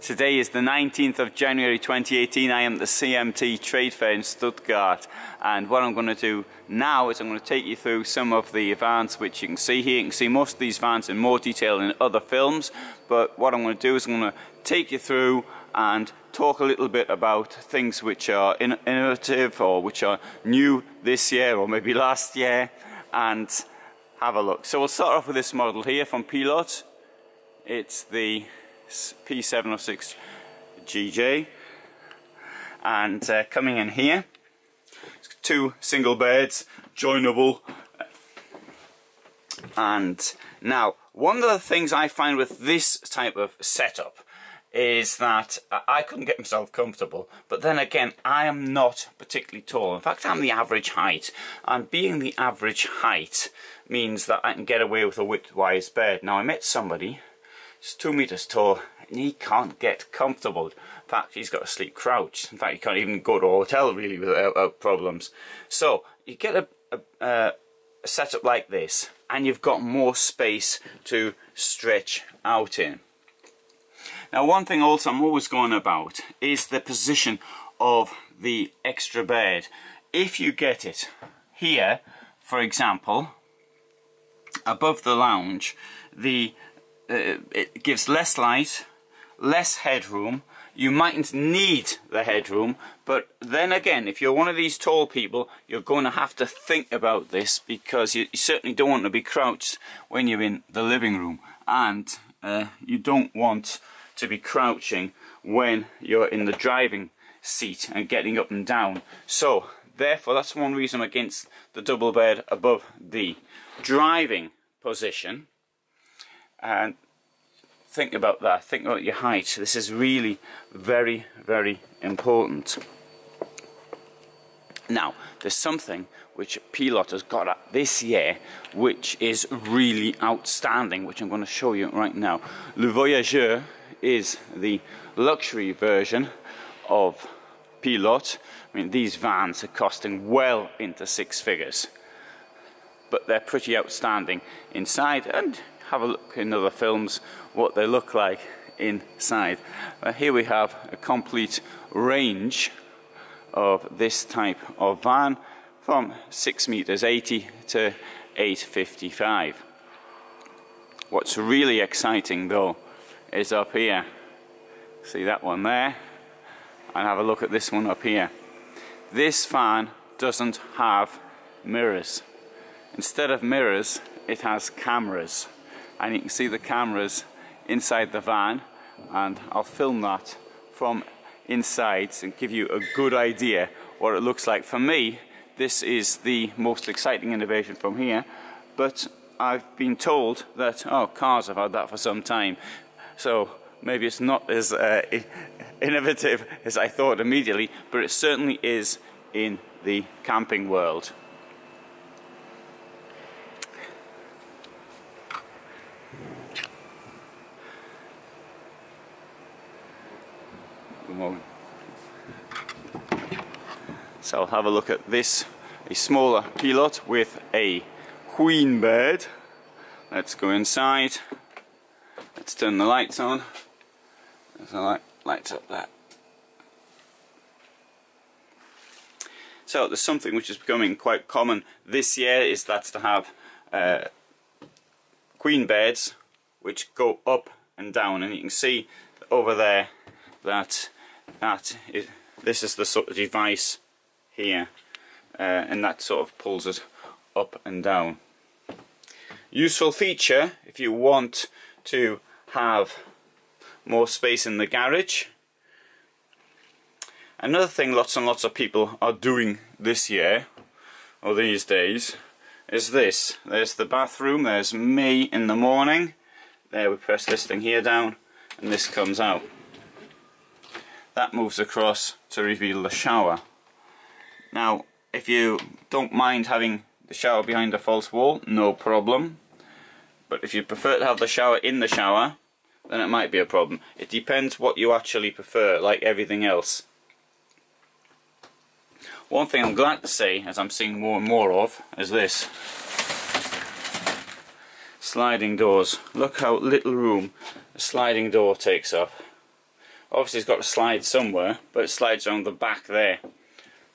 Today is the 19th of January 2018. I am at the CMT Trade Fair in Stuttgart, and what I'm going to do now is I'm going to take you through some of the vans which you can see here. You can see most of these vans in more detail in other films, but what I'm going to do is I'm going to take you through and talk a little bit about things which are innovative or which are new this year or maybe last year, and have a look. So we'll start off with this model here from Pilote. It's the P706 GJ, and coming in here, two single beds, joinable. And now, one of the things I find with this type of setup is that I couldn't get myself comfortable, but then again, I am not particularly tall. In fact, I'm the average height, and being the average height means that I can get away with a width-wise bed. Now, I met somebody, he's 2 meters tall, and he can't get comfortable. In fact, he's got to sleep crouched. In fact, he can't even go to a hotel really without problems. So you get a setup like this, and you've got more space to stretch out in. Now, one thing also I'm always going about is the position of the extra bed. If you get it here, for example, above the lounge, it gives less light, less headroom. You mightn't need the headroom, but then again, if you're one of these tall people, you're going to have to think about this, because you certainly don't want to be crouched when you're in the living room, and you don't want to be crouching when you're in the driving seat and getting up and down. So therefore, that's one reason against the double bed above the driving position. And think about that, think about your height. This is really very, very important. Now, there's something which Pilote has got at this year which is really outstanding, which I'm going to show you right now. Le Voyageur is the luxury version of Pilote. I mean, these vans are costing well into six figures, but they're pretty outstanding inside, and have a look in other films what they look like inside. Here we have a complete range of this type of van from 6 meters 80 to 855. What's really exciting though is up here. See that one there? And have a look at this one up here. This van doesn't have mirrors. Instead of mirrors, it has cameras. And you can see the cameras inside the van, and I'll film that from inside and give you a good idea what it looks like. For me, this is the most exciting innovation from here, but I've been told that, oh, cars have had that for some time, so maybe it's not as innovative as I thought immediately, but it certainly is in the camping world. So I'll have a look at this, a smaller Pilote with a queen bed. Let's go inside. Let's turn the lights on. There's the lights up there. So there's something which is becoming quite common this year, is that's to have queen beds which go up and down, and you can see over there that this is the sort of device here, and that sort of pulls it up and down. Useful feature if you want to have more space in the garage. Another thing lots and lots of people are doing this year, or these days, is this. There's the bathroom, there's me in the morning. There, we press this thing here down, and this comes out. That moves across to reveal the shower. Now, if you don't mind having the shower behind a false wall, no problem. But if you prefer to have the shower in the shower, then it might be a problem. It depends what you actually prefer, like everything else. One thing I'm glad to say, as I'm seeing more and more of, is this. Sliding doors. Look how little room a sliding door takes up. Obviously it's got to slide somewhere, but it slides around the back there.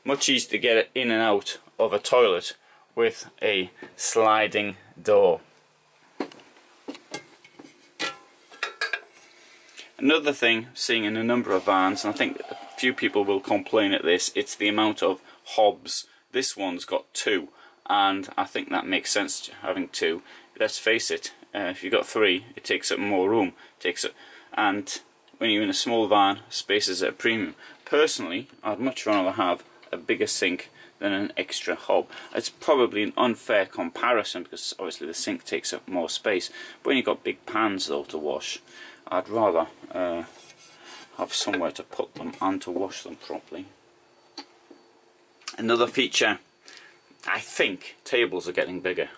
Much easier to get it in and out of a toilet with a sliding door. Another thing, seeing in a number of vans, and I think a few people will complain at this, it's the amount of hobs. This one's got 2, and I think that makes sense, having 2. Let's face it, if you've got 3, it takes up more room. And when you're in a small van, space is at a premium. Personally, I'd much rather have a bigger sink than an extra hob. It's probably an unfair comparison because obviously the sink takes up more space. But when you've got big pans though to wash, I'd rather have somewhere to put them and to wash them properly. Another feature, I think tables are getting bigger.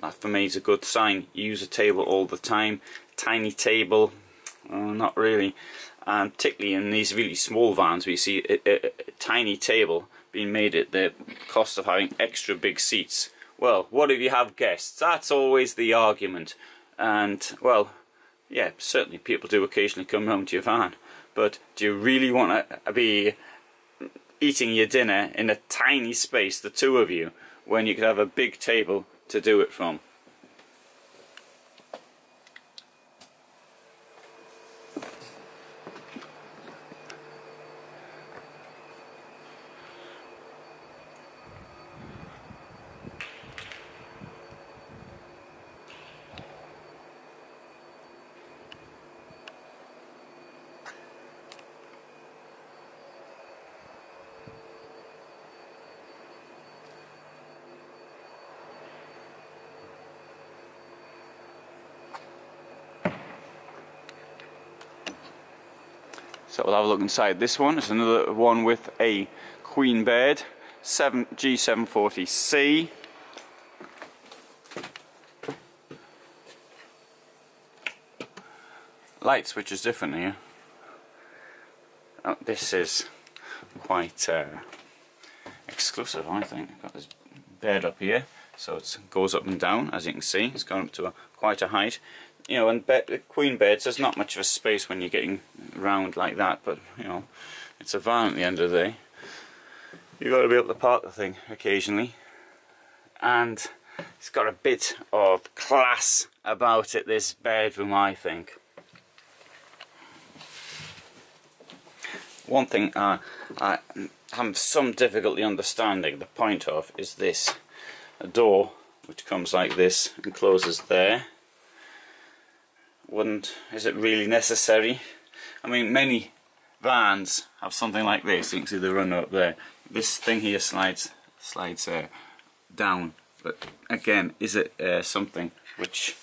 That for me is a good sign. You use a table all the time. Tiny table, not really. And particularly in these really small vans, we see a tiny table being made at the cost of having extra big seats. Well, what if you have guests? That's always the argument. And, well, yeah, certainly people do occasionally come round to your van. But do you really want to be eating your dinner in a tiny space, the two of you, when you could have a big table to do it from? So we'll have a look inside this one. It's another one with a queen bed, G740C. Light switch is different here. This is quite exclusive, I think. Got this bed up here, so it goes up and down, as you can see. It's gone up to quite a height. You know, and queen beds, there's not much of a space when you're getting round like that, but you know, it's a van at the end of the day. You've got to be able to park the thing occasionally, and it's got a bit of class about it, this bedroom, I think. One thing I have some difficulty understanding the point of is this: a door which comes like this and closes there. Is it really necessary? I mean, many vans have something like this. You can see the runner up there. This thing here slides down, but again, is it something which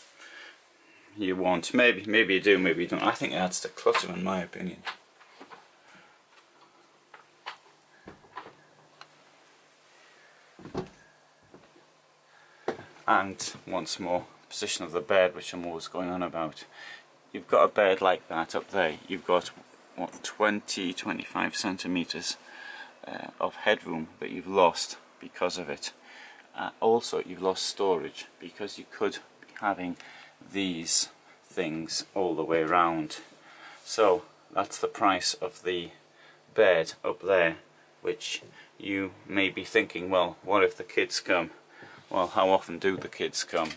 you want? Maybe you do, maybe you don't. I think it adds to clutter, in my opinion. And once more, position of the bed, which I'm always going on about. You've got a bed like that up there. You've got what, 20-25 centimeters of headroom that you've lost because of it. Also, you've lost storage because you could be having these things all the way around. So that's the price of the bed up there, which you may be thinking, well, what if the kids come? Well, how often do the kids come?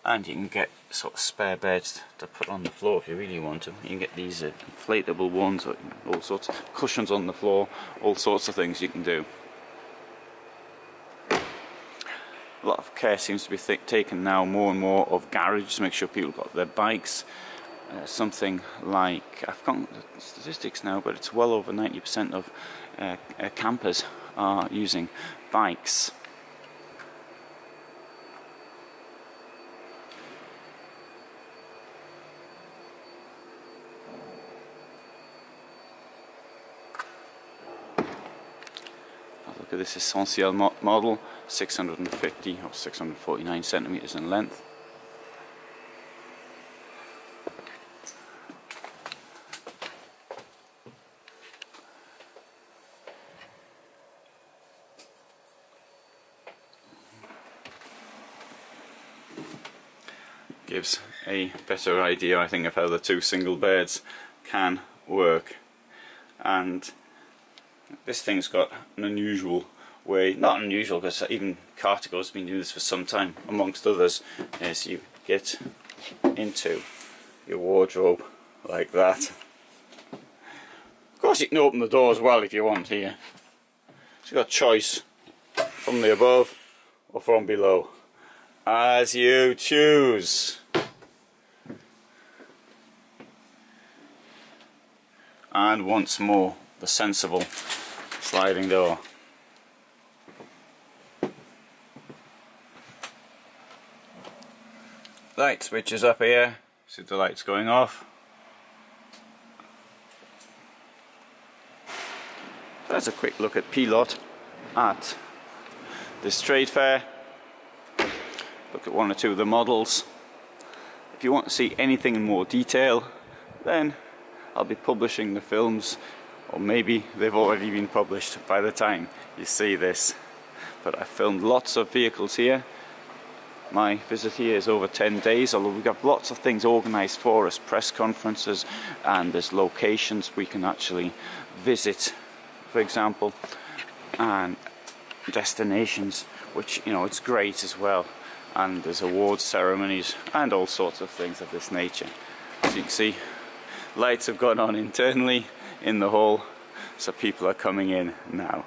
And you can get sort of spare beds to put on the floor if you really want to. You can get these inflatable ones, or all sorts of cushions on the floor, all sorts of things you can do. A lot of care seems to be taken now, more and more, of garages to make sure people got their bikes. Something like, I've got the statistics now, but it's well over 90% of campers are using bikes. Look at this Essential model, 650 or 649 centimeters in length. Gives a better idea, I think, of how the two single beds can work. And this thing's got an unusual way, not unusual because even Cartigo's been doing this for some time, amongst others, is you get into your wardrobe like that. Of course you can open the door as well if you want here. So you've got a choice from the above or from below, as you choose. And once more, the sensible sliding door. Light switches up here, see the lights going off. That's a quick look at Pilote at this trade fair. Look at one or two of the models. If you want to see anything in more detail, then I'll be publishing the films, or maybe they've already been published by the time you see this. But I filmed lots of vehicles here. My visit here is over 10 days, although we've got lots of things organised for us, press conferences, and there's locations we can actually visit, for example, and destinations, which, you know, it's great as well. And there's awards ceremonies and all sorts of things of this nature. As you can see, lights have gone on internally in the hall, so people are coming in now.